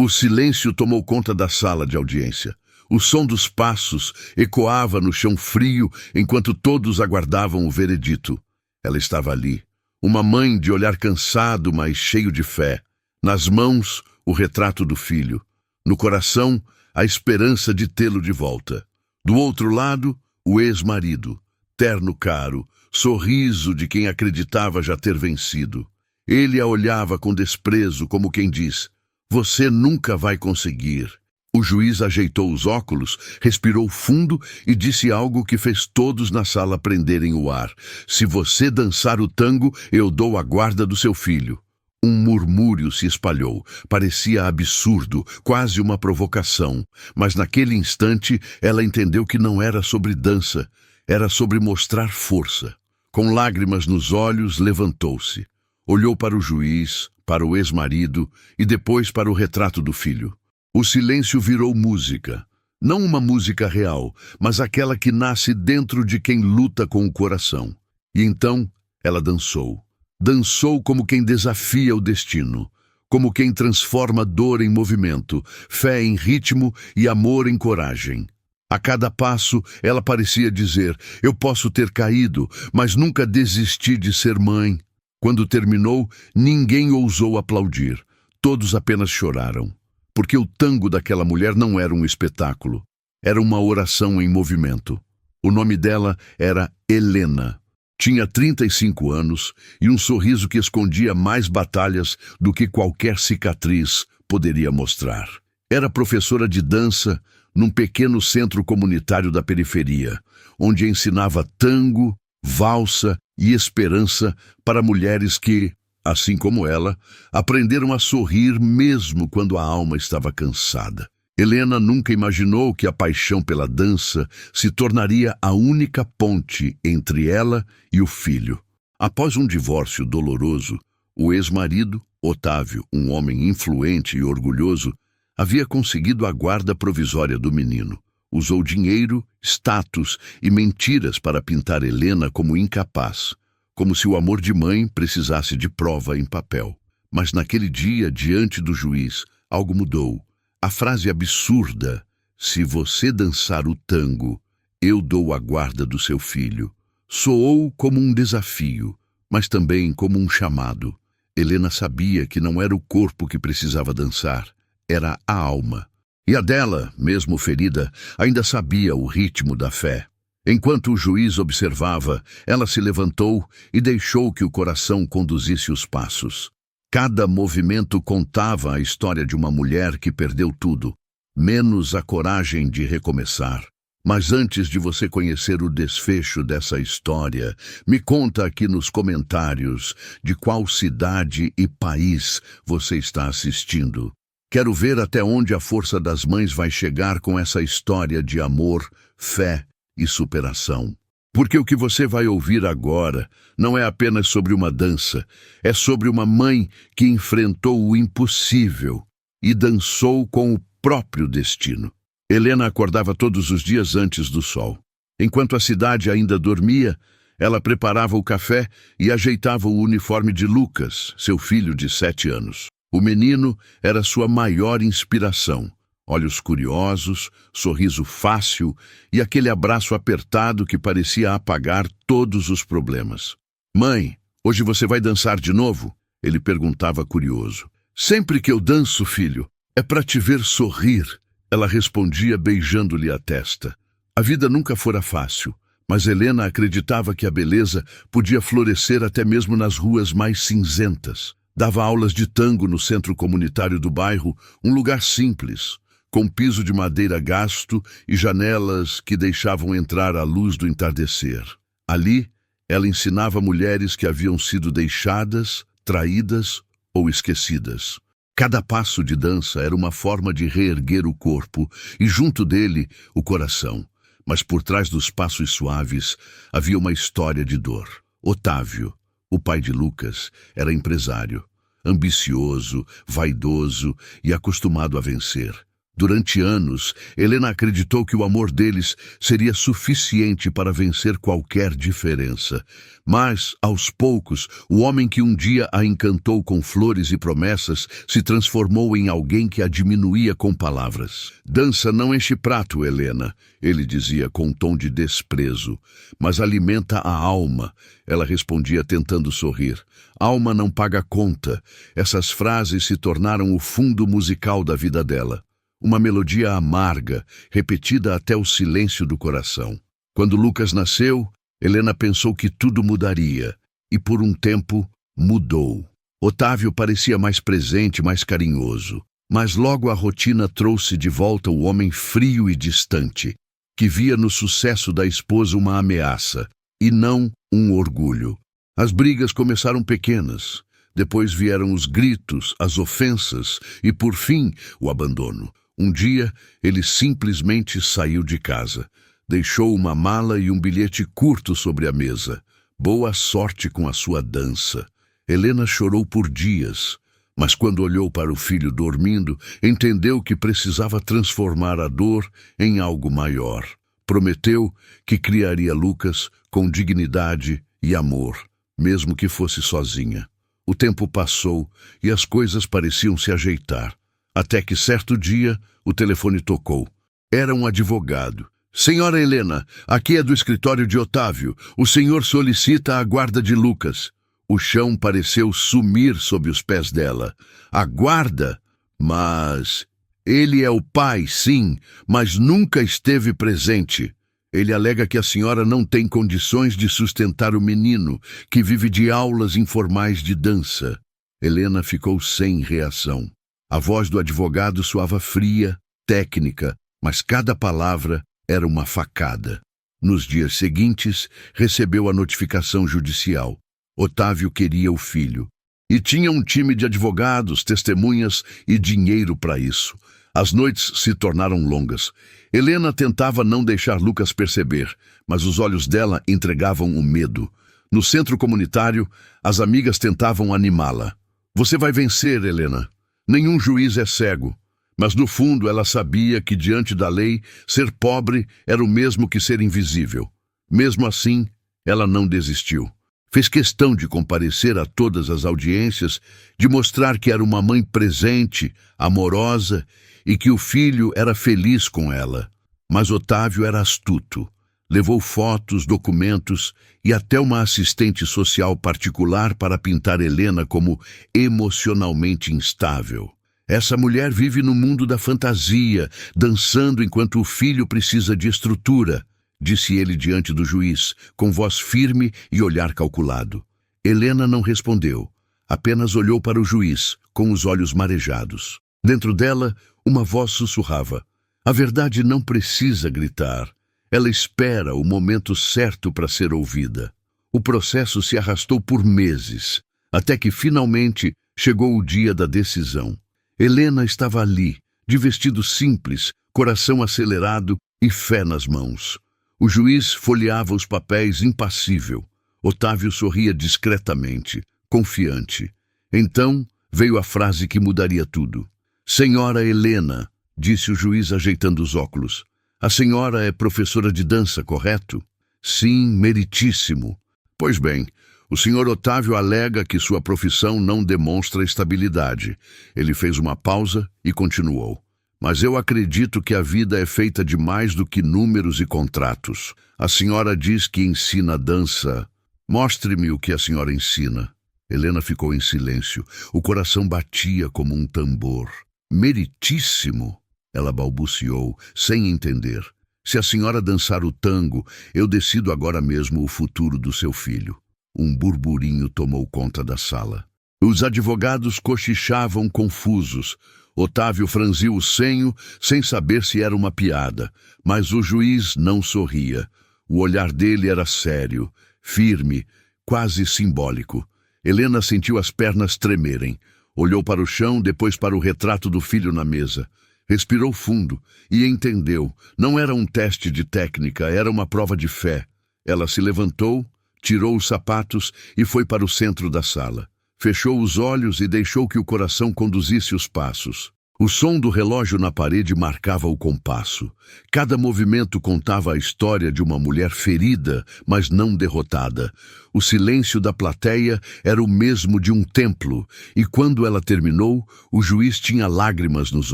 O silêncio tomou conta da sala de audiência. O som dos passos ecoava no chão frio enquanto todos aguardavam o veredito. Ela estava ali, uma mãe de olhar cansado, mas cheio de fé. Nas mãos, o retrato do filho. No coração, a esperança de tê-lo de volta. Do outro lado, o ex-marido, terno caro, sorriso de quem acreditava já ter vencido. Ele a olhava com desprezo, como quem diz: "Você nunca vai conseguir." O juiz ajeitou os óculos, respirou fundo e disse algo que fez todos na sala prenderem o ar. "Se você dançar o tango, eu dou a guarda do seu filho." Um murmúrio se espalhou. Parecia absurdo, quase uma provocação. Mas naquele instante, ela entendeu que não era sobre dança, era sobre mostrar força. Com lágrimas nos olhos, levantou-se. Olhou para o juiz, para o ex-marido e depois para o retrato do filho. O silêncio virou música. Não uma música real, mas aquela que nasce dentro de quem luta com o coração. E então, ela dançou. Dançou como quem desafia o destino, como quem transforma dor em movimento, fé em ritmo e amor em coragem. A cada passo, ela parecia dizer: "Eu posso ter caído, mas nunca desisti de ser mãe." Quando terminou, ninguém ousou aplaudir. Todos apenas choraram. Porque o tango daquela mulher não era um espetáculo. Era uma oração em movimento. O nome dela era Helena. Tinha 35 anos e um sorriso que escondia mais batalhas do que qualquer cicatriz poderia mostrar. Era professora de dança num pequeno centro comunitário da periferia, onde ensinava tango, valsa e esperança para mulheres que, assim como ela, aprenderam a sorrir mesmo quando a alma estava cansada. Helena nunca imaginou que a paixão pela dança se tornaria a única ponte entre ela e o filho. Após um divórcio doloroso, o ex-marido, Otávio, um homem influente e orgulhoso, havia conseguido a guarda provisória do menino. Usou dinheiro, status e mentiras para pintar Helena como incapaz, como se o amor de mãe precisasse de prova em papel. Mas naquele dia, diante do juiz, algo mudou. A frase absurda: "Se você dançar o tango, eu dou a guarda do seu filho", soou como um desafio, mas também como um chamado. Helena sabia que não era o corpo que precisava dançar, era a alma. E a dela, mesmo ferida, ainda sabia o ritmo da fé. Enquanto o juiz observava, ela se levantou e deixou que o coração conduzisse os passos. Cada movimento contava a história de uma mulher que perdeu tudo, menos a coragem de recomeçar. Mas antes de você conhecer o desfecho dessa história, me conta aqui nos comentários de qual cidade e país você está assistindo. Quero ver até onde a força das mães vai chegar com essa história de amor, fé e superação. Porque o que você vai ouvir agora não é apenas sobre uma dança, é sobre uma mãe que enfrentou o impossível e dançou com o próprio destino. Helena acordava todos os dias antes do sol. Enquanto a cidade ainda dormia, ela preparava o café e ajeitava o uniforme de Lucas, seu filho de 7 anos. O menino era sua maior inspiração. Olhos curiosos, sorriso fácil e aquele abraço apertado que parecia apagar todos os problemas. "Mãe, hoje você vai dançar de novo?" ele perguntava curioso. "Sempre que eu danço, filho, é para te ver sorrir", ela respondia beijando-lhe a testa. A vida nunca fora fácil, mas Helena acreditava que a beleza podia florescer até mesmo nas ruas mais cinzentas. Dava aulas de tango no centro comunitário do bairro, um lugar simples, com piso de madeira gasto e janelas que deixavam entrar a luz do entardecer. Ali, ela ensinava mulheres que haviam sido deixadas, traídas ou esquecidas. Cada passo de dança era uma forma de reerguer o corpo e, junto dele, o coração. Mas por trás dos passos suaves havia uma história de dor. Otávio, o pai de Lucas, era empresário, ambicioso, vaidoso e acostumado a vencer. Durante anos, Helena acreditou que o amor deles seria suficiente para vencer qualquer diferença. Mas, aos poucos, o homem que um dia a encantou com flores e promessas se transformou em alguém que a diminuía com palavras. Dança não enche prato, Helena, ele dizia com um tom de desprezo, mas alimenta a alma. Ela respondia tentando sorrir. Alma não paga conta. Essas frases se tornaram o fundo musical da vida dela. Uma melodia amarga, repetida até o silêncio do coração. Quando Lucas nasceu, Helena pensou que tudo mudaria, e por um tempo mudou. Otávio parecia mais presente, mais carinhoso, mas logo a rotina trouxe de volta o homem frio e distante, que via no sucesso da esposa uma ameaça, e não um orgulho. As brigas começaram pequenas, depois vieram os gritos, as ofensas e, por fim, o abandono. Um dia, ele simplesmente saiu de casa. Deixou uma mala e um bilhete curto sobre a mesa. Boa sorte com a sua dança. Helena chorou por dias, mas quando olhou para o filho dormindo, entendeu que precisava transformar a dor em algo maior. Prometeu que criaria Lucas com dignidade e amor, mesmo que fosse sozinha. O tempo passou e as coisas pareciam se ajeitar. Até que certo dia, o telefone tocou. Era um advogado. Senhora Helena, aqui é do escritório de Otávio. O senhor solicita a guarda de Lucas. O chão pareceu sumir sob os pés dela. A guarda? Mas... Ele é o pai, sim, mas nunca esteve presente. Ele alega que a senhora não tem condições de sustentar o menino, que vive de aulas informais de dança. Helena ficou sem reação. A voz do advogado soava fria, técnica, mas cada palavra era uma facada. Nos dias seguintes, recebeu a notificação judicial. Otávio queria o filho. E tinha um time de advogados, testemunhas e dinheiro para isso. As noites se tornaram longas. Helena tentava não deixar Lucas perceber, mas os olhos dela entregavam o medo. No centro comunitário, as amigas tentavam animá-la. Você vai vencer, Helena. Nenhum juiz é cego, mas no fundo ela sabia que diante da lei, ser pobre era o mesmo que ser invisível. Mesmo assim, ela não desistiu. Fez questão de comparecer a todas as audiências, de mostrar que era uma mãe presente, amorosa e que o filho era feliz com ela. Mas Otávio era astuto. Levou fotos, documentos e até uma assistente social particular para pintar Helena como emocionalmente instável. Essa mulher vive no mundo da fantasia, dançando enquanto o filho precisa de estrutura, disse ele diante do juiz, com voz firme e olhar calculado. Helena não respondeu, apenas olhou para o juiz, com os olhos marejados. Dentro dela, uma voz sussurrava. A verdade não precisa gritar. Ela espera o momento certo para ser ouvida. O processo se arrastou por meses, até que finalmente chegou o dia da decisão. Helena estava ali, de vestido simples, coração acelerado e fé nas mãos. O juiz folheava os papéis impassível. Otávio sorria discretamente, confiante. Então veio a frase que mudaria tudo. Senhora Helena, disse o juiz ajeitando os óculos. A senhora é professora de dança, correto? Sim, meritíssimo. Pois bem, o senhor Otávio alega que sua profissão não demonstra estabilidade. Ele fez uma pausa e continuou. Mas eu acredito que a vida é feita de mais do que números e contratos. A senhora diz que ensina dança. Mostre-me o que a senhora ensina. Helena ficou em silêncio. O coração batia como um tambor. Meritíssimo? Ela balbuciou, sem entender. Se a senhora dançar o tango, eu decido agora mesmo o futuro do seu filho. Um burburinho tomou conta da sala. Os advogados cochichavam confusos. Otávio franziu o senho, sem saber se era uma piada, mas o juiz não sorria. O olhar dele era sério, firme, quase simbólico. Helena sentiu as pernas tremerem. Olhou para o chão, depois para o retrato do filho na mesa. Respirou fundo e entendeu. Não era um teste de técnica, era uma prova de fé. Ela se levantou, tirou os sapatos e foi para o centro da sala. Fechou os olhos e deixou que o coração conduzisse os passos. O som do relógio na parede marcava o compasso. Cada movimento contava a história de uma mulher ferida, mas não derrotada. O silêncio da plateia era o mesmo de um templo, e quando ela terminou, o juiz tinha lágrimas nos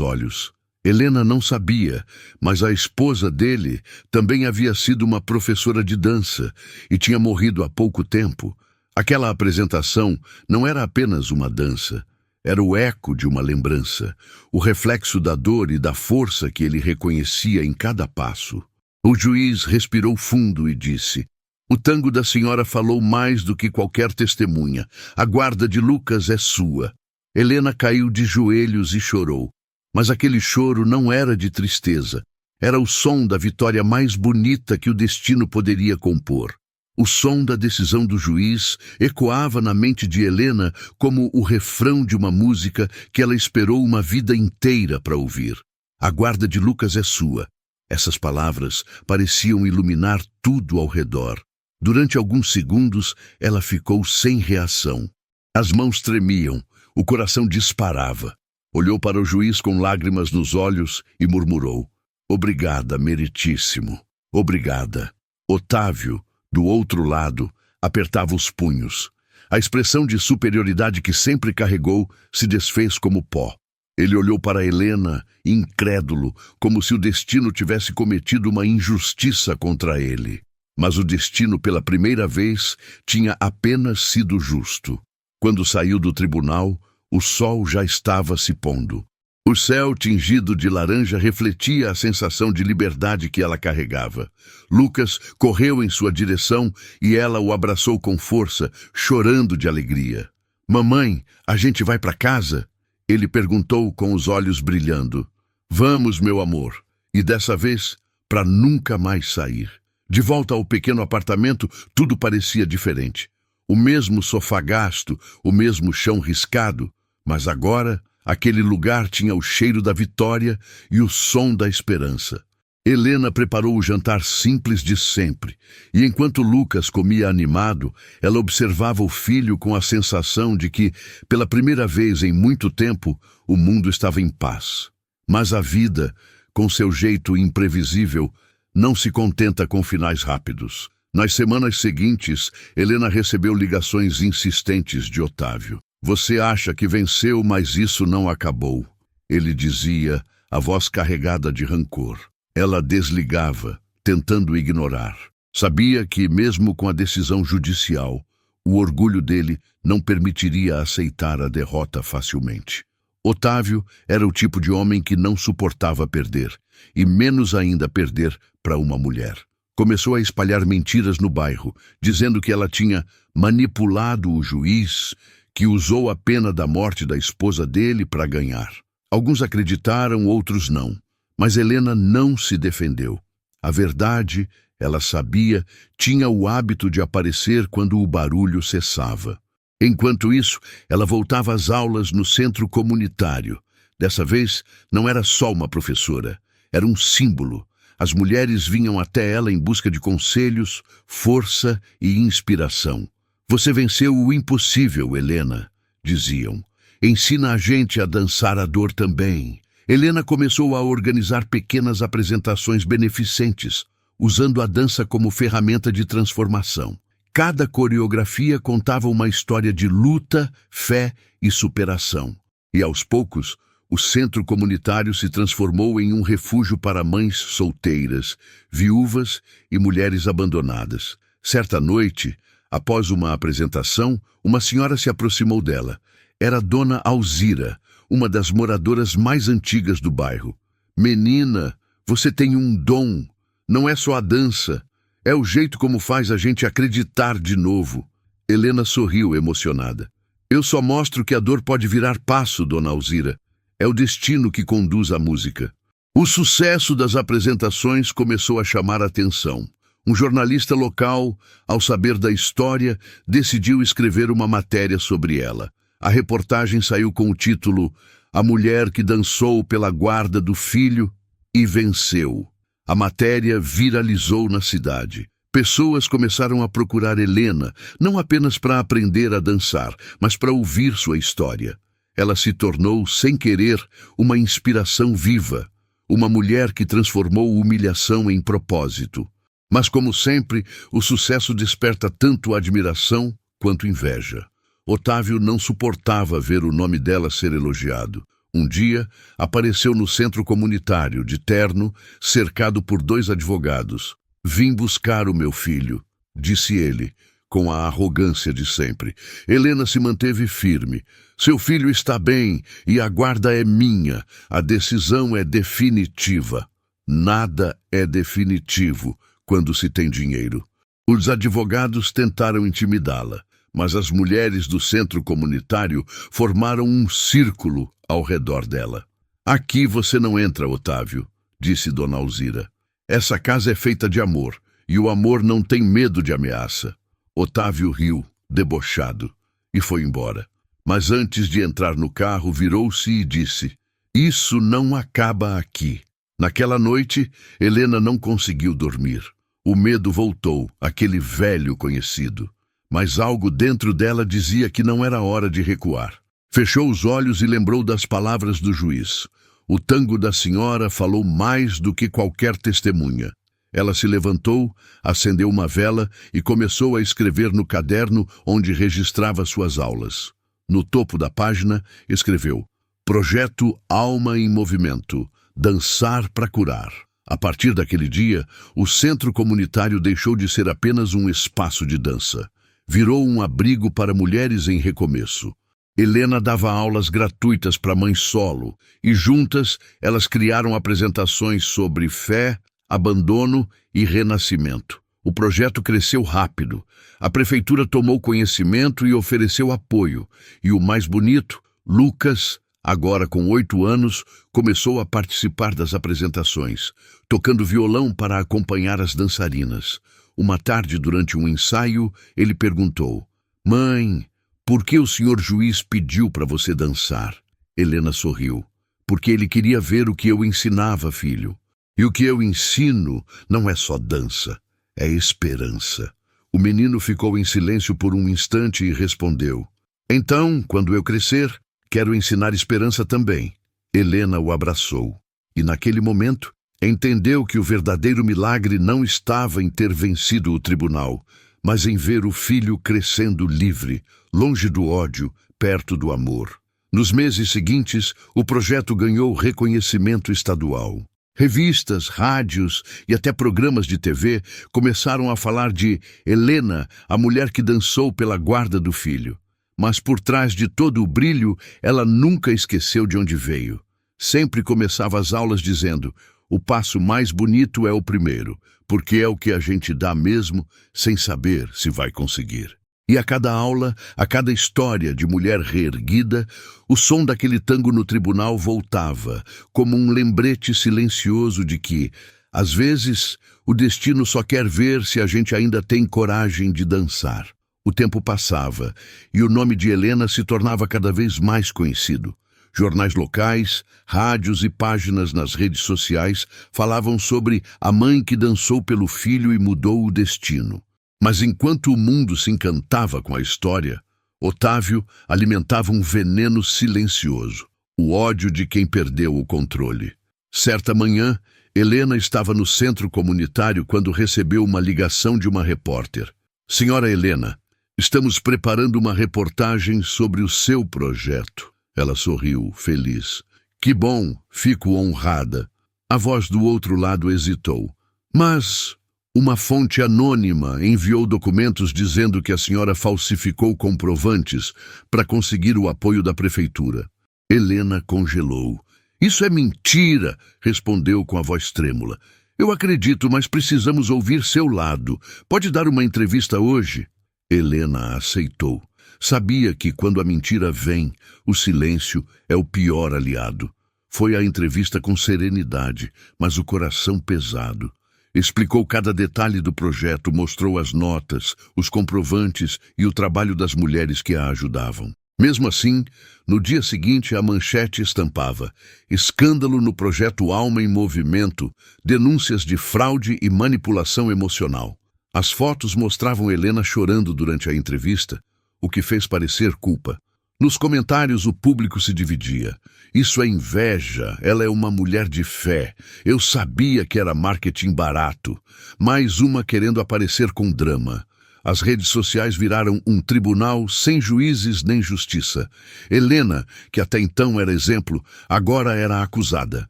olhos. Helena não sabia, mas a esposa dele também havia sido uma professora de dança e tinha morrido há pouco tempo. Aquela apresentação não era apenas uma dança. Era o eco de uma lembrança, o reflexo da dor e da força que ele reconhecia em cada passo. O juiz respirou fundo e disse: "O tango da senhora falou mais do que qualquer testemunha. A guarda de Lucas é sua." Helena caiu de joelhos e chorou. Mas aquele choro não era de tristeza. Era o som da vitória mais bonita que o destino poderia compor. O som da decisão do juiz ecoava na mente de Helena como o refrão de uma música que ela esperou uma vida inteira para ouvir. A guarda de Lucas é sua. Essas palavras pareciam iluminar tudo ao redor. Durante alguns segundos, ela ficou sem reação. As mãos tremiam, o coração disparava. Olhou para o juiz com lágrimas nos olhos e murmurou: "Obrigada, meritíssimo. Obrigada." Otávio, do outro lado, apertava os punhos. A expressão de superioridade que sempre carregou se desfez como pó. Ele olhou para Helena, incrédulo, como se o destino tivesse cometido uma injustiça contra ele. Mas o destino, pela primeira vez, tinha apenas sido justo. Quando saiu do tribunal, o sol já estava se pondo. O céu tingido de laranja refletia a sensação de liberdade que ela carregava. Lucas correu em sua direção e ela o abraçou com força, chorando de alegria. "Mamãe, a gente vai para casa?" Ele perguntou com os olhos brilhando. "Vamos, meu amor." E dessa vez, para nunca mais sair. De volta ao pequeno apartamento, tudo parecia diferente. O mesmo sofá gasto, o mesmo chão riscado, mas agora aquele lugar tinha o cheiro da vitória e o som da esperança. Helena preparou o jantar simples de sempre, e enquanto Lucas comia animado, ela observava o filho com a sensação de que, pela primeira vez em muito tempo, o mundo estava em paz. Mas a vida, com seu jeito imprevisível, não se contenta com finais rápidos. Nas semanas seguintes, Helena recebeu ligações insistentes de Otávio. "Você acha que venceu, mas isso não acabou," ele dizia, a voz carregada de rancor. Ela desligava, tentando ignorar. Sabia que, mesmo com a decisão judicial, o orgulho dele não permitiria aceitar a derrota facilmente. Otávio era o tipo de homem que não suportava perder, e menos ainda perder para uma mulher. Começou a espalhar mentiras no bairro, dizendo que ela tinha manipulado o juiz, que usou a pena da morte da esposa dele para ganhar. Alguns acreditaram, outros não. Mas Helena não se defendeu. A verdade, ela sabia, tinha o hábito de aparecer quando o barulho cessava. Enquanto isso, ela voltava às aulas no centro comunitário. Dessa vez, não era só uma professora, era um símbolo. As mulheres vinham até ela em busca de conselhos, força e inspiração. "Você venceu o impossível, Helena", diziam. "Ensina a gente a dançar a dor também." Helena começou a organizar pequenas apresentações beneficentes, usando a dança como ferramenta de transformação. Cada coreografia contava uma história de luta, fé e superação. E aos poucos, o centro comunitário se transformou em um refúgio para mães solteiras, viúvas e mulheres abandonadas. Certa noite, após uma apresentação, uma senhora se aproximou dela. Era Dona Alzira, uma das moradoras mais antigas do bairro. "Menina, você tem um dom. Não é só a dança. É o jeito como faz a gente acreditar de novo." Helena sorriu emocionada. "Eu só mostro que a dor pode virar passo, Dona Alzira. É o destino que conduz a música." O sucesso das apresentações começou a chamar a atenção. Um jornalista local, ao saber da história, decidiu escrever uma matéria sobre ela. A reportagem saiu com o título "A Mulher que Dançou pela Guarda do Filho e Venceu." A matéria viralizou na cidade. Pessoas começaram a procurar Helena, não apenas para aprender a dançar, mas para ouvir sua história. Ela se tornou, sem querer, uma inspiração viva, uma mulher que transformou humilhação em propósito. Mas, como sempre, o sucesso desperta tanto admiração quanto inveja. Otávio não suportava ver o nome dela ser elogiado. Um dia, apareceu no centro comunitário, de terno, cercado por 2 advogados. "Vim buscar o meu filho", disse ele, com a arrogância de sempre. Helena se manteve firme. "Seu filho está bem e a guarda é minha. A decisão é definitiva." Nada é definitivo quando se tem dinheiro. Os advogados tentaram intimidá-la, mas as mulheres do centro comunitário formaram um círculo ao redor dela. "Aqui você não entra, Otávio", disse Dona Alzira. "Essa casa é feita de amor, e o amor não tem medo de ameaça." Otávio riu, debochado, e foi embora. Mas antes de entrar no carro, virou-se e disse: "Isso não acaba aqui." Naquela noite, Helena não conseguiu dormir. O medo voltou, aquele velho conhecido. Mas algo dentro dela dizia que não era hora de recuar. Fechou os olhos e lembrou das palavras do juiz. O tango da senhora falou mais do que qualquer testemunha. Ela se levantou, acendeu uma vela e começou a escrever no caderno onde registrava suas aulas. No topo da página, escreveu: "Projeto Alma em Movimento. Dançar para curar." A partir daquele dia, o centro comunitário deixou de ser apenas um espaço de dança. Virou um abrigo para mulheres em recomeço. Helena dava aulas gratuitas para mães solo e juntas elas criaram apresentações sobre fé, abandono e renascimento. O projeto cresceu rápido. A prefeitura tomou conhecimento e ofereceu apoio. E o mais bonito, Lucas, agora com 8 anos, começou a participar das apresentações, tocando violão para acompanhar as dançarinas. Uma tarde, durante um ensaio, ele perguntou: "Mãe, por que o senhor juiz pediu para você dançar?" Helena sorriu. "Porque ele queria ver o que eu ensinava, filho. E o que eu ensino não é só dança, é esperança." O menino ficou em silêncio por um instante e respondeu: "Então, quando eu crescer, quero ensinar esperança também." Helena o abraçou. E naquele momento, entendeu que o verdadeiro milagre não estava em ter vencido o tribunal, mas em ver o filho crescendo livre, longe do ódio, perto do amor. Nos meses seguintes, o projeto ganhou reconhecimento estadual. Revistas, rádios e até programas de TV começaram a falar de Helena, a mulher que dançou pela guarda do filho. Mas por trás de todo o brilho, ela nunca esqueceu de onde veio. Sempre começava as aulas dizendo: "O passo mais bonito é o primeiro, porque é o que a gente dá mesmo, sem saber se vai conseguir." E a cada aula, a cada história de mulher reerguida, o som daquele tango no tribunal voltava, como um lembrete silencioso de que, às vezes, o destino só quer ver se a gente ainda tem coragem de dançar. O tempo passava, e o nome de Helena se tornava cada vez mais conhecido. Jornais locais, rádios e páginas nas redes sociais falavam sobre a mãe que dançou pelo filho e mudou o destino. Mas enquanto o mundo se encantava com a história, Otávio alimentava um veneno silencioso, o ódio de quem perdeu o controle. Certa manhã, Helena estava no centro comunitário quando recebeu uma ligação de uma repórter. "Senhora Helena, estamos preparando uma reportagem sobre o seu projeto." Ela sorriu, feliz. "Que bom, fico honrada." A voz do outro lado hesitou. "Mas uma fonte anônima enviou documentos dizendo que a senhora falsificou comprovantes para conseguir o apoio da prefeitura." Helena congelou. "Isso é mentira", respondeu com a voz trêmula. "Eu acredito, mas precisamos ouvir seu lado. Pode dar uma entrevista hoje?" Helena aceitou. Sabia que quando a mentira vem, o silêncio é o pior aliado. Foi à entrevista com serenidade, mas o coração pesado. Explicou cada detalhe do projeto, mostrou as notas, os comprovantes e o trabalho das mulheres que a ajudavam. Mesmo assim, no dia seguinte a manchete estampava: "Escândalo no projeto Alma em Movimento, denúncias de fraude e manipulação emocional." As fotos mostravam Helena chorando durante a entrevista, o que fez parecer culpa. Nos comentários o público se dividia. Isso é inveja, ela é uma mulher de fé. Eu sabia que era marketing barato. Mais uma querendo aparecer com drama. As redes sociais viraram um tribunal sem juízes nem justiça. Helena, que até então era exemplo, agora era acusada.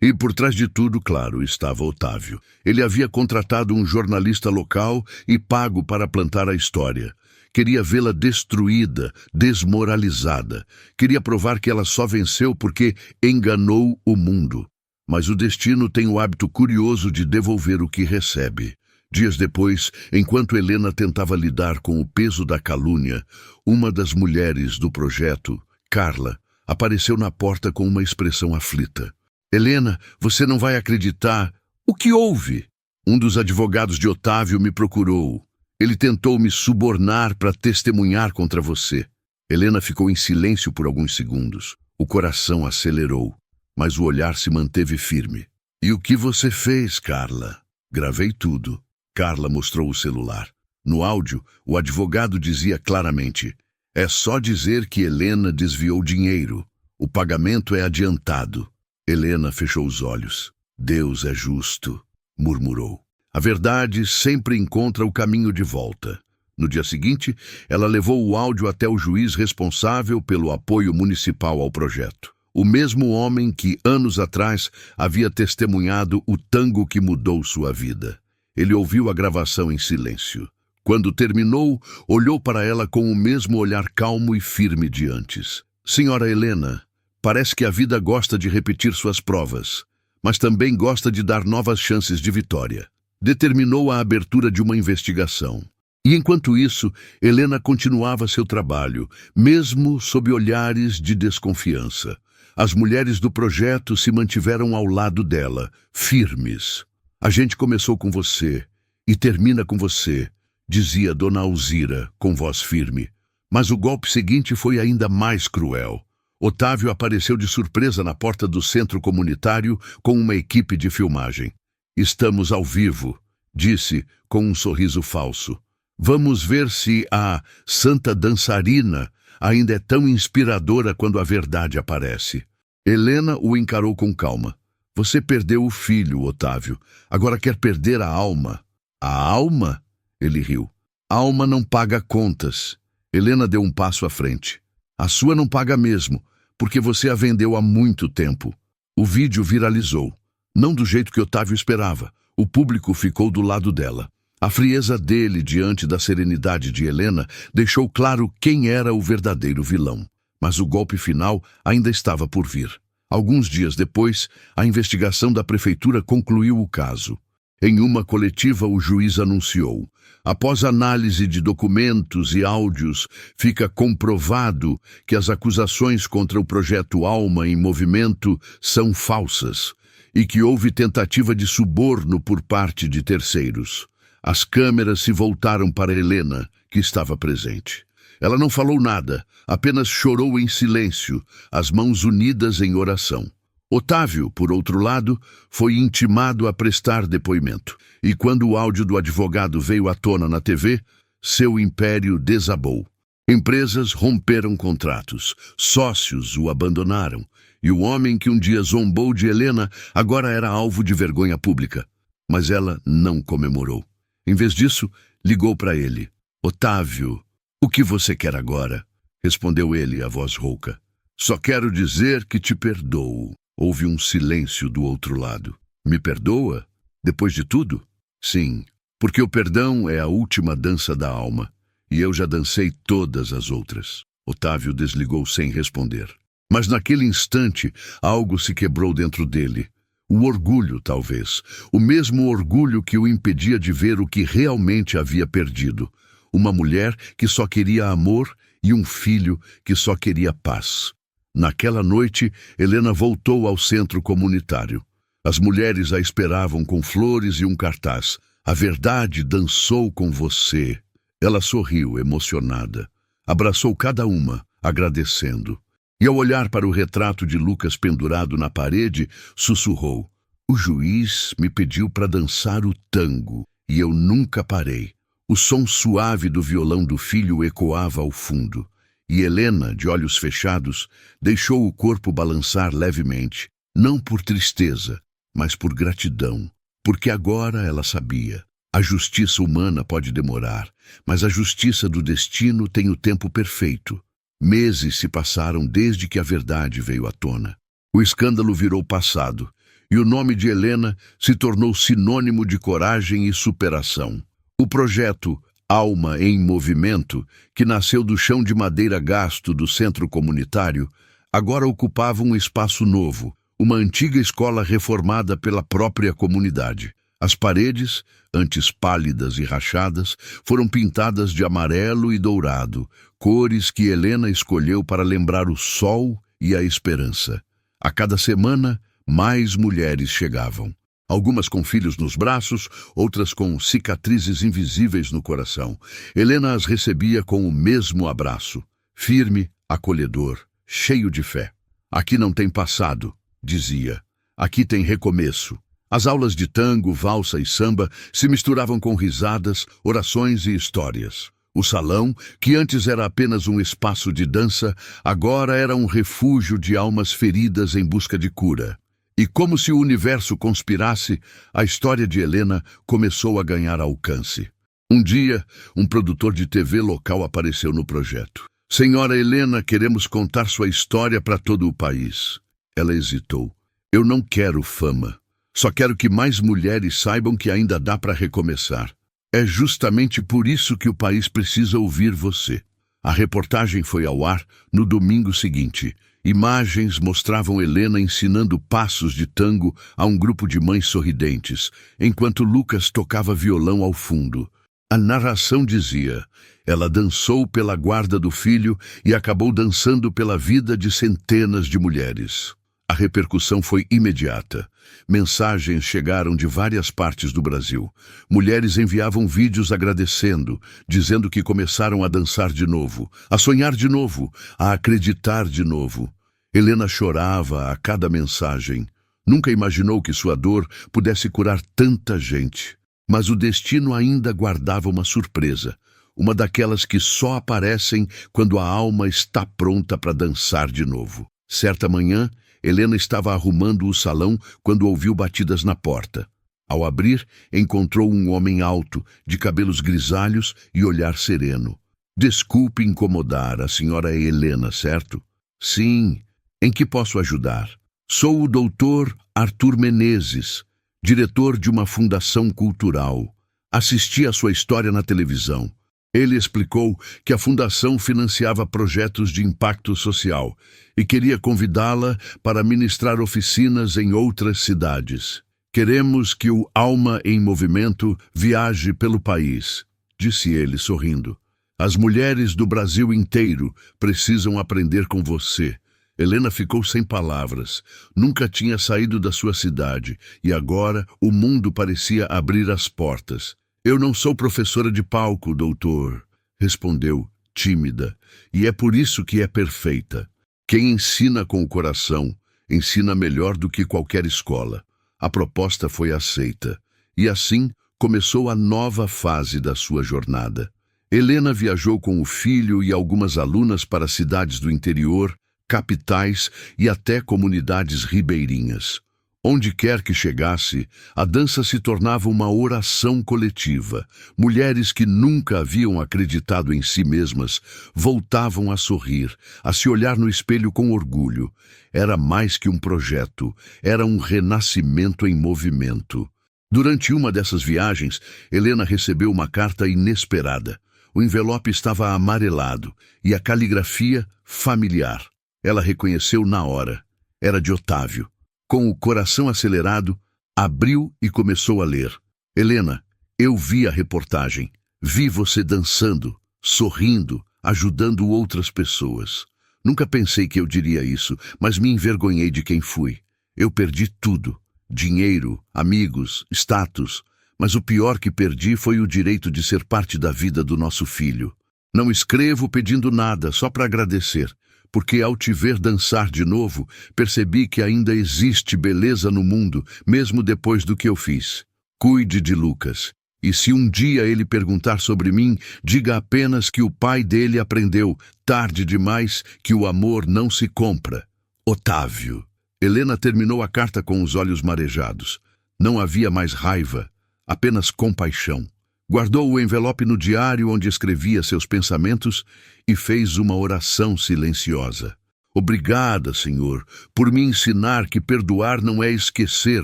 E por trás de tudo, claro, estava Otávio. Ele havia contratado um jornalista local e pago para plantar a história. Queria vê-la destruída, desmoralizada. Queria provar que ela só venceu porque enganou o mundo. Mas o destino tem o hábito curioso de devolver o que recebe. Dias depois, enquanto Helena tentava lidar com o peso da calúnia, uma das mulheres do projeto, Carla, apareceu na porta com uma expressão aflita. Helena, você não vai acreditar. O que houve? Um dos advogados de Otávio me procurou. Ele tentou me subornar para testemunhar contra você. Helena ficou em silêncio por alguns segundos. O coração acelerou, mas o olhar se manteve firme. E o que você fez, Carla? Gravei tudo. Carla mostrou o celular. No áudio, o advogado dizia claramente: é só dizer que Helena desviou dinheiro. O pagamento é adiantado. Helena fechou os olhos. Deus é justo, murmurou. A verdade sempre encontra o caminho de volta. No dia seguinte, ela levou o áudio até o juiz responsável pelo apoio municipal ao projeto. O mesmo homem que, anos atrás, havia testemunhado o tango que mudou sua vida. Ele ouviu a gravação em silêncio. Quando terminou, olhou para ela com o mesmo olhar calmo e firme de antes. Senhora Helena, parece que a vida gosta de repetir suas provas, mas também gosta de dar novas chances de vitória. Determinou a abertura de uma investigação. E enquanto isso, Helena continuava seu trabalho, mesmo sob olhares de desconfiança. As mulheres do projeto se mantiveram ao lado dela, firmes. A gente começou com você e termina com você, dizia Dona Alzira, com voz firme. Mas o golpe seguinte foi ainda mais cruel. Otávio apareceu de surpresa na porta do centro comunitário com uma equipe de filmagem. Estamos ao vivo, disse com um sorriso falso. Vamos ver se a Santa Dançarina ainda é tão inspiradora quando a verdade aparece. Helena o encarou com calma. Você perdeu o filho, Otávio. Agora quer perder a alma. A alma? Ele riu. A alma não paga contas. Helena deu um passo à frente. A sua não paga mesmo, porque você a vendeu há muito tempo. O vídeo viralizou. Não do jeito que Otávio esperava. O público ficou do lado dela. A frieza dele diante da serenidade de Helena deixou claro quem era o verdadeiro vilão. Mas o golpe final ainda estava por vir. Alguns dias depois, a investigação da prefeitura concluiu o caso. Em uma coletiva, o juiz anunciou: após análise de documentos e áudios, fica comprovado que as acusações contra o projeto Alma em Movimento são falsas e que houve tentativa de suborno por parte de terceiros. As câmeras se voltaram para Helena, que estava presente. Ela não falou nada, apenas chorou em silêncio, as mãos unidas em oração. Otávio, por outro lado, foi intimado a prestar depoimento. E quando o áudio do advogado veio à tona na TV, seu império desabou. Empresas romperam contratos, sócios o abandonaram, e o homem que um dia zombou de Helena agora era alvo de vergonha pública. Mas ela não comemorou. Em vez disso, ligou para ele. Otávio, o que você quer agora? Respondeu ele, a voz rouca. Só quero dizer que te perdoo. Houve um silêncio do outro lado. Me perdoa? Depois de tudo? Sim, porque o perdão é a última dança da alma, e eu já dancei todas as outras. Otávio desligou sem responder. Mas naquele instante, algo se quebrou dentro dele. O orgulho, talvez. O mesmo orgulho que o impedia de ver o que realmente havia perdido. Uma mulher que só queria amor e um filho que só queria paz. Naquela noite, Helena voltou ao centro comunitário. As mulheres a esperavam com flores e um cartaz. A verdade dançou com você. Ela sorriu, emocionada. Abraçou cada uma, agradecendo. E ao olhar para o retrato de Lucas pendurado na parede, sussurrou: o juiz me pediu para dançar o tango, e eu nunca parei. O som suave do violão do filho ecoava ao fundo, E Helena, de olhos fechados, deixou o corpo balançar levemente, não por tristeza, mas por gratidão, porque agora ela sabia. A justiça humana pode demorar, mas a justiça do destino tem o tempo perfeito. Meses se passaram desde que a verdade veio à tona. O escândalo virou passado, e o nome de Helena se tornou sinônimo de coragem e superação. O projeto Alma em Movimento, que nasceu do chão de madeira gasto do centro comunitário, agora ocupava um espaço novo, uma antiga escola reformada pela própria comunidade. As paredes, antes pálidas e rachadas, foram pintadas de amarelo e dourado, cores que Helena escolheu para lembrar o sol e a esperança. A cada semana, mais mulheres chegavam. Algumas com filhos nos braços, outras com cicatrizes invisíveis no coração. Helena as recebia com o mesmo abraço, firme, acolhedor, cheio de fé. Aqui não tem passado, dizia. Aqui tem recomeço. As aulas de tango, valsa e samba se misturavam com risadas, orações e histórias. O salão, que antes era apenas um espaço de dança, agora era um refúgio de almas feridas em busca de cura. E como se o universo conspirasse, a história de Helena começou a ganhar alcance. Um dia, um produtor de TV local apareceu no projeto. Senhora Helena, queremos contar sua história para todo o país. Ela hesitou. Eu não quero fama. Só quero que mais mulheres saibam que ainda dá para recomeçar. É justamente por isso que o país precisa ouvir você. A reportagem foi ao ar no domingo seguinte. Imagens mostravam Helena ensinando passos de tango a um grupo de mães sorridentes, enquanto Lucas tocava violão ao fundo. A narração dizia: ela dançou pela guarda do filho e acabou dançando pela vida de centenas de mulheres. A repercussão foi imediata. Mensagens chegaram de várias partes do Brasil. Mulheres enviavam vídeos agradecendo, dizendo que começaram a dançar de novo, a sonhar de novo, a acreditar de novo. Helena chorava a cada mensagem. Nunca imaginou que sua dor pudesse curar tanta gente. Mas o destino ainda guardava uma surpresa, uma daquelas que só aparecem quando a alma está pronta para dançar de novo. Certa manhã, Helena estava arrumando o salão quando ouviu batidas na porta. Ao abrir, encontrou um homem alto, de cabelos grisalhos e olhar sereno. Desculpe incomodar, a senhora é Helena, certo? Sim. Em que posso ajudar? Sou o doutor Arthur Menezes, diretor de uma fundação cultural. Assisti a sua história na televisão. Ele explicou que a fundação financiava projetos de impacto social e queria convidá-la para ministrar oficinas em outras cidades. Queremos que o Alma em Movimento viaje pelo país, disse ele sorrindo. As mulheres do Brasil inteiro precisam aprender com você. Helena ficou sem palavras. Nunca tinha saído da sua cidade e agora o mundo parecia abrir as portas. Eu não sou professora de palco, doutor, respondeu, tímida, e é por isso que é perfeita. Quem ensina com o coração, ensina melhor do que qualquer escola. A proposta foi aceita, e assim começou a nova fase da sua jornada. Helena viajou com o filho e algumas alunas para cidades do interior, capitais e até comunidades ribeirinhas. Onde quer que chegasse, a dança se tornava uma oração coletiva. Mulheres que nunca haviam acreditado em si mesmas voltavam a sorrir, a se olhar no espelho com orgulho. Era mais que um projeto, era um renascimento em movimento. Durante uma dessas viagens, Helena recebeu uma carta inesperada. O envelope estava amarelado e a caligrafia familiar. Ela reconheceu na hora. Era de Otávio. Com o coração acelerado, abriu e começou a ler. Helena, eu vi a reportagem. Vi você dançando, sorrindo, ajudando outras pessoas. Nunca pensei que eu diria isso, mas me envergonhei de quem fui. Eu perdi tudo. Dinheiro, amigos, status. Mas o pior que perdi foi o direito de ser parte da vida do nosso filho. Não escrevo pedindo nada, só para agradecer. Porque ao te ver dançar de novo, percebi que ainda existe beleza no mundo, mesmo depois do que eu fiz. Cuide de Lucas. E se um dia ele perguntar sobre mim, diga apenas que o pai dele aprendeu, tarde demais, que o amor não se compra. Otávio. Helena terminou a carta com os olhos marejados. Não havia mais raiva, apenas compaixão. Guardou o envelope no diário onde escrevia seus pensamentos e fez uma oração silenciosa. Obrigada, Senhor, por me ensinar que perdoar não é esquecer,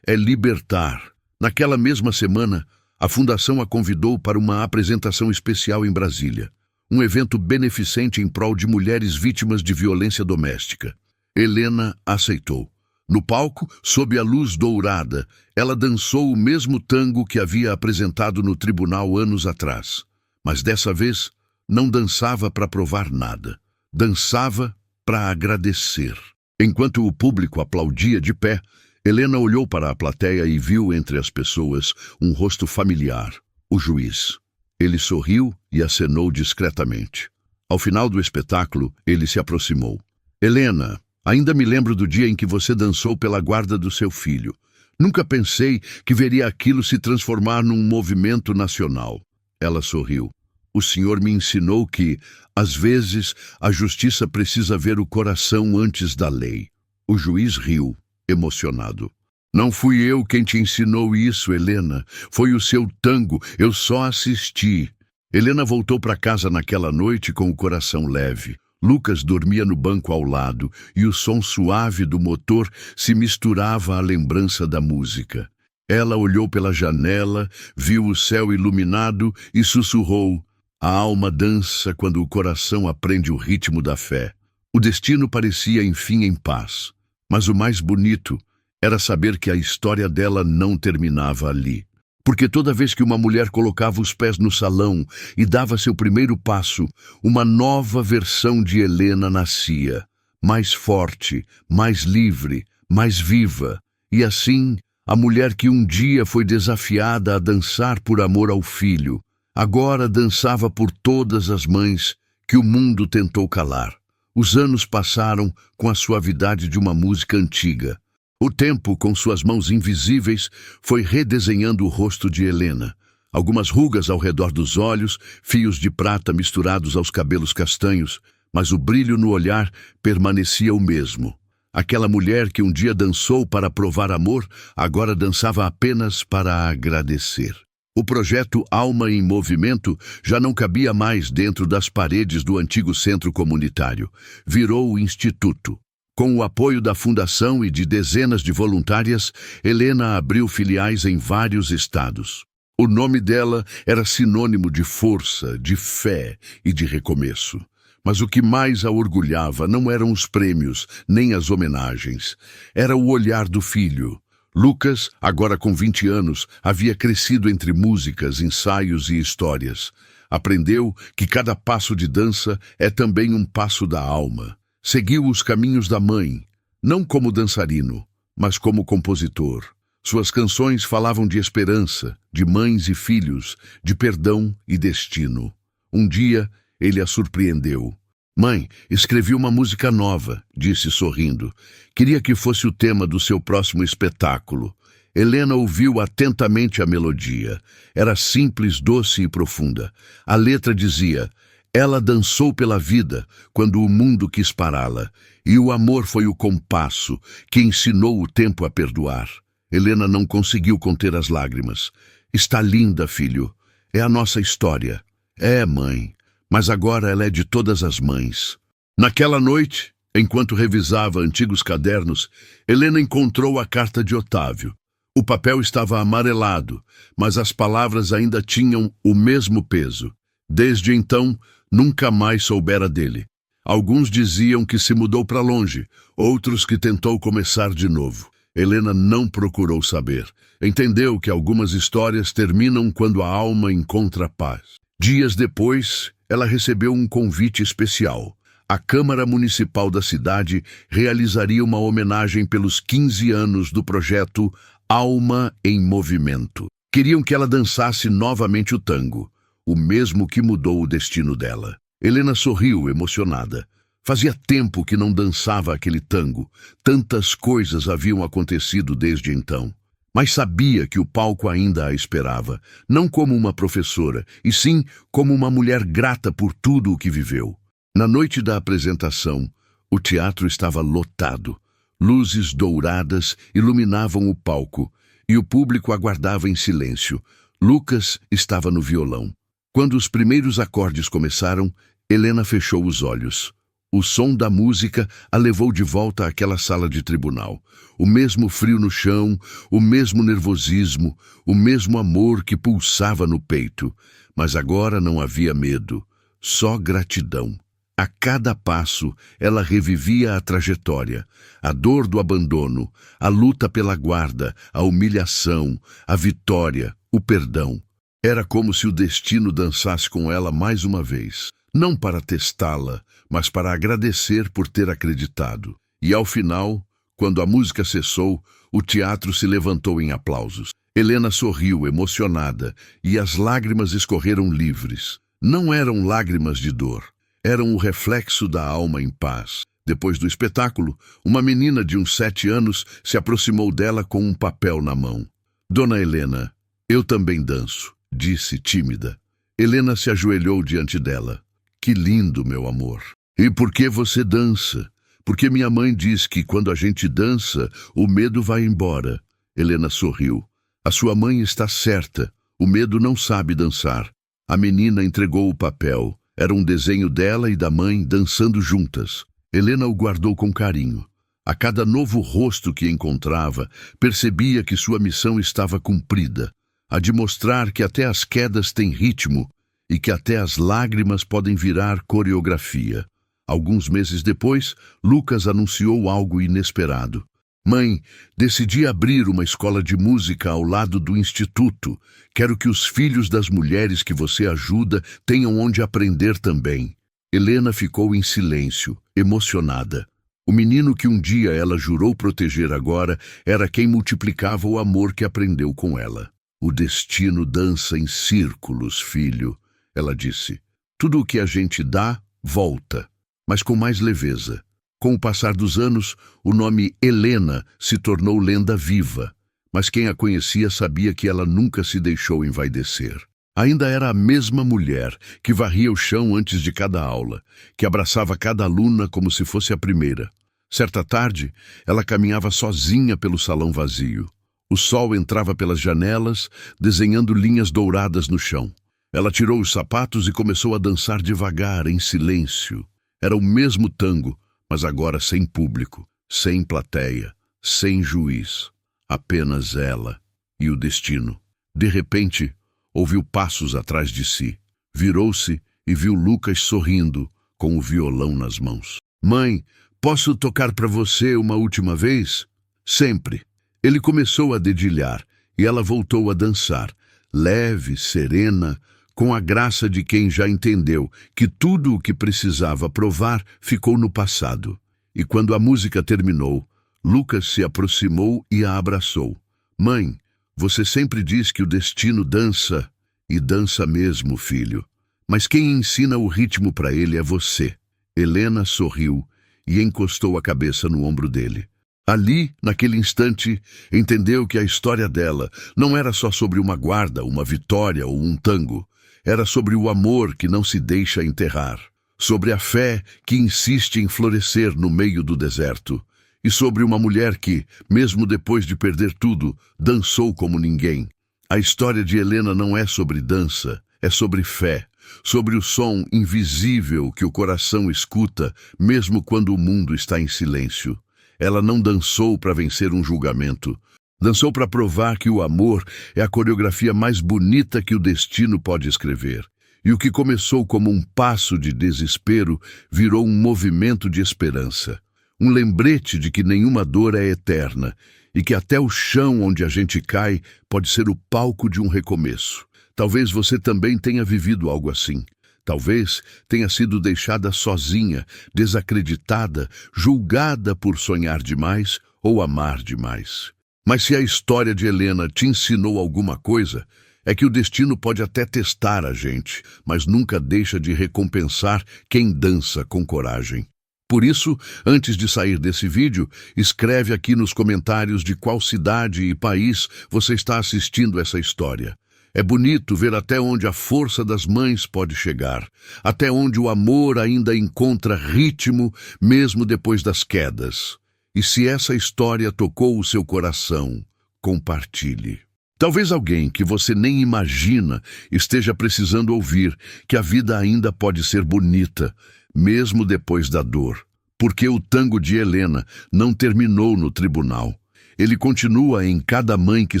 é libertar. Naquela mesma semana, a Fundação a convidou para uma apresentação especial em Brasília, um evento beneficente em prol de mulheres vítimas de violência doméstica. Helena aceitou. No palco, sob a luz dourada, ela dançou o mesmo tango que havia apresentado no tribunal anos atrás. Mas dessa vez, não dançava para provar nada. Dançava para agradecer. Enquanto o público aplaudia de pé, Helena olhou para a plateia e viu entre as pessoas um rosto familiar, o juiz. Ele sorriu e acenou discretamente. Ao final do espetáculo, ele se aproximou. Helena, ainda me lembro do dia em que você dançou pela guarda do seu filho. Nunca pensei que veria aquilo se transformar num movimento nacional. Ela sorriu. O senhor me ensinou que, às vezes, a justiça precisa ver o coração antes da lei. O juiz riu, emocionado. Não fui eu quem te ensinou isso, Helena. Foi o seu tango, eu só assisti. Helena voltou para casa naquela noite com o coração leve. Lucas dormia no banco ao lado e o som suave do motor se misturava à lembrança da música. Ela olhou pela janela, viu o céu iluminado e sussurrou: a alma dança quando o coração aprende o ritmo da fé. O destino parecia enfim em paz. Mas o mais bonito era saber que a história dela não terminava ali. Porque toda vez que uma mulher colocava os pés no salão e dava seu primeiro passo, uma nova versão de Helena nascia, mais forte, mais livre, mais viva. E assim, a mulher que um dia foi desafiada a dançar por amor ao filho, agora dançava por todas as mães que o mundo tentou calar. Os anos passaram com a suavidade de uma música antiga. O tempo, com suas mãos invisíveis, foi redesenhando o rosto de Helena. Algumas rugas ao redor dos olhos, fios de prata misturados aos cabelos castanhos, mas o brilho no olhar permanecia o mesmo. Aquela mulher que um dia dançou para provar amor, agora dançava apenas para agradecer. O projeto Alma em Movimento já não cabia mais dentro das paredes do antigo centro comunitário. Virou o Instituto. Com o apoio da Fundação e de dezenas de voluntárias, Helena abriu filiais em vários estados. O nome dela era sinônimo de força, de fé e de recomeço. Mas o que mais a orgulhava não eram os prêmios, nem as homenagens. Era o olhar do filho. Lucas, agora com 20 anos, havia crescido entre músicas, ensaios e histórias. Aprendeu que cada passo de dança é também um passo da alma. Seguiu os caminhos da mãe, não como dançarino, mas como compositor. Suas canções falavam de esperança, de mães e filhos, de perdão e destino. Um dia, ele a surpreendeu. Mãe, escrevi uma música nova, disse sorrindo. Queria que fosse o tema do seu próximo espetáculo. Helena ouviu atentamente a melodia. Era simples, doce e profunda. A letra dizia: ela dançou pela vida quando o mundo quis pará-la, e o amor foi o compasso que ensinou o tempo a perdoar. Helena não conseguiu conter as lágrimas. Está linda, filho. É a nossa história. É, mãe. Mas agora ela é de todas as mães. Naquela noite, enquanto revisava antigos cadernos, Helena encontrou a carta de Otávio. O papel estava amarelado, mas as palavras ainda tinham o mesmo peso. Desde então, nunca mais soubera dele. Alguns diziam que se mudou para longe, outros que tentou começar de novo. Helena não procurou saber. Entendeu que algumas histórias terminam quando a alma encontra paz. Dias depois, ela recebeu um convite especial. A Câmara Municipal da cidade realizaria uma homenagem pelos 15 anos do projeto Alma em Movimento. Queriam que ela dançasse novamente o tango, o mesmo que mudou o destino dela. Helena sorriu, emocionada. Fazia tempo que não dançava aquele tango. Tantas coisas haviam acontecido desde então. mas sabia que o palco ainda a esperava, não como uma professora, e sim como uma mulher grata por tudo o que viveu. Na noite da apresentação, o teatro estava lotado. Luzes douradas iluminavam o palco, e o público aguardava em silêncio. Lucas estava no violão. Quando os primeiros acordes começaram, Helena fechou os olhos. O som da música a levou de volta àquela sala de tribunal. O mesmo frio no chão, o mesmo nervosismo, o mesmo amor que pulsava no peito. Mas agora não havia medo, só gratidão. A cada passo, ela revivia a trajetória, a dor do abandono, a luta pela guarda, a humilhação, a vitória, o perdão. Era como se o destino dançasse com ela mais uma vez, não para testá-la, mas para agradecer por ter acreditado. E ao final, quando a música cessou, o teatro se levantou em aplausos. Helena sorriu, emocionada, e as lágrimas escorreram livres. Não eram lágrimas de dor. Eram o reflexo da alma em paz. Depois do espetáculo, uma menina de uns 7 anos se aproximou dela com um papel na mão. Dona Helena, eu também danço, disse tímida. Helena se ajoelhou diante dela. Que lindo, meu amor. E por que você dança? Porque minha mãe diz que quando a gente dança, o medo vai embora. Helena sorriu. A sua mãe está certa. O medo não sabe dançar. A menina entregou o papel. Era um desenho dela e da mãe dançando juntas. Helena o guardou com carinho. A cada novo rosto que encontrava, percebia que sua missão estava cumprida, a de mostrar que até as quedas têm ritmo e que até as lágrimas podem virar coreografia. Alguns meses depois, Lucas anunciou algo inesperado. Mãe, decidi abrir uma escola de música ao lado do instituto. Quero que os filhos das mulheres que você ajuda tenham onde aprender também. Helena ficou em silêncio, emocionada. O menino que um dia ela jurou proteger agora era quem multiplicava o amor que aprendeu com ela. O destino dança em círculos, filho, ela disse. Tudo o que a gente dá, volta, mas com mais leveza. Com o passar dos anos, o nome Helena se tornou lenda viva, mas quem a conhecia sabia que ela nunca se deixou envaidecer. Ainda era a mesma mulher que varria o chão antes de cada aula, que abraçava cada aluna como se fosse a primeira. Certa tarde, ela caminhava sozinha pelo salão vazio. O sol entrava pelas janelas, desenhando linhas douradas no chão. Ela tirou os sapatos e começou a dançar devagar, em silêncio. Era o mesmo tango, mas agora sem público, sem plateia, sem juiz. Apenas ela e o destino. De repente, ouviu passos atrás de si. Virou-se e viu Lucas sorrindo, com o violão nas mãos. Mãe, posso tocar para você uma última vez? Sempre. Ele começou a dedilhar e ela voltou a dançar, leve, serena, com a graça de quem já entendeu que tudo o que precisava provar ficou no passado. E quando a música terminou, Lucas se aproximou e a abraçou. Mãe, você sempre diz que o destino dança, e dança mesmo, filho. Mas quem ensina o ritmo para ele é você. Helena sorriu e encostou a cabeça no ombro dele. Ali, naquele instante, entendeu que a história dela não era só sobre uma guarda, uma vitória ou um tango. Era sobre o amor que não se deixa enterrar, sobre a fé que insiste em florescer no meio do deserto, e sobre uma mulher que, mesmo depois de perder tudo, dançou como ninguém. A história de Helena não é sobre dança, é sobre fé, sobre o som invisível que o coração escuta, mesmo quando o mundo está em silêncio. Ela não dançou para vencer um julgamento. Dançou para provar que o amor é a coreografia mais bonita que o destino pode escrever. E o que começou como um passo de desespero virou um movimento de esperança. Um lembrete de que nenhuma dor é eterna e que até o chão onde a gente cai pode ser o palco de um recomeço. Talvez você também tenha vivido algo assim. Talvez tenha sido deixada sozinha, desacreditada, julgada por sonhar demais ou amar demais. Mas se a história de Helena te ensinou alguma coisa, é que o destino pode até testar a gente, mas nunca deixa de recompensar quem dança com coragem. Por isso, antes de sair desse vídeo, escreve aqui nos comentários de qual cidade e país você está assistindo essa história. É bonito ver até onde a força das mães pode chegar, até onde o amor ainda encontra ritmo mesmo depois das quedas. E se essa história tocou o seu coração, compartilhe. Talvez alguém que você nem imagina esteja precisando ouvir que a vida ainda pode ser bonita, mesmo depois da dor. Porque o tango de Helena não terminou no tribunal. Ele continua em cada mãe que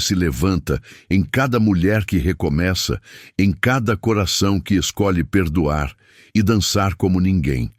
se levanta, em cada mulher que recomeça, em cada coração que escolhe perdoar e dançar como ninguém.